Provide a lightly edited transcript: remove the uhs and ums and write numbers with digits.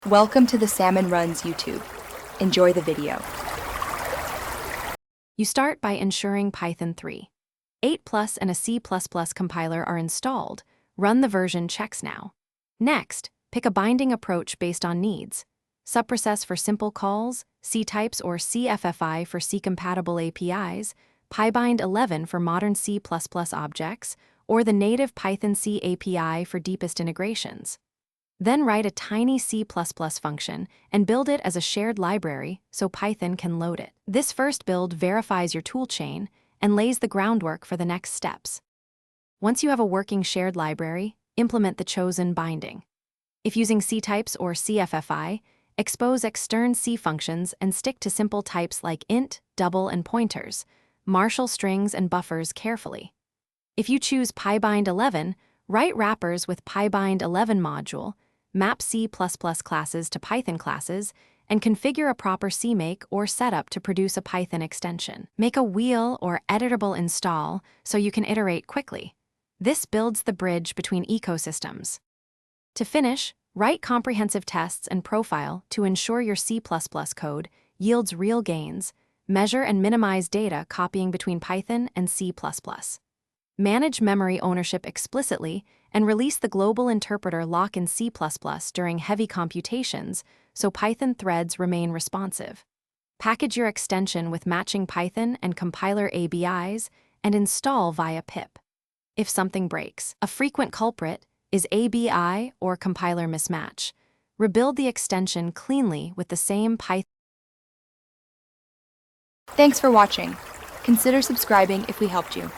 Welcome to the Salmon Runs YouTube. Enjoy the video. You start by ensuring Python 3. 8+ and a C++ compiler are installed. Run the version checks now. Next, pick a binding approach based on needs. Subprocess for simple calls, C-types or CFFI for C-compatible APIs, PyBind 11 for modern C++ objects, or the native Python C API for deepest integrations. Then write a tiny C++ function and build it as a shared library so Python can load it. This first build verifies your toolchain and lays the groundwork for the next steps. Once you have a working shared library, implement the chosen binding. If using C-types or CFFI, expose extern C functions and stick to simple types like int, double, and pointers. Marshal strings and buffers carefully. If you choose PyBind 11, write wrappers with PyBind 11 module, map C++ classes to Python classes, and configure a proper CMake or setup to produce a Python extension. Make a wheel or editable install so you can iterate quickly. This builds the bridge between ecosystems. To finish, write comprehensive tests and profile to ensure your C++ code yields real gains. Measure and minimize data copying between Python and C++. Manage memory ownership explicitly and release the global interpreter lock in C++ during heavy computations so Python threads remain responsive. Package your extension with matching Python and compiler ABIs and install via pip. If something breaks, a frequent culprit is ABI or compiler mismatch. Rebuild the extension cleanly with the same Python. Thanks for watching. Consider subscribing if we helped you.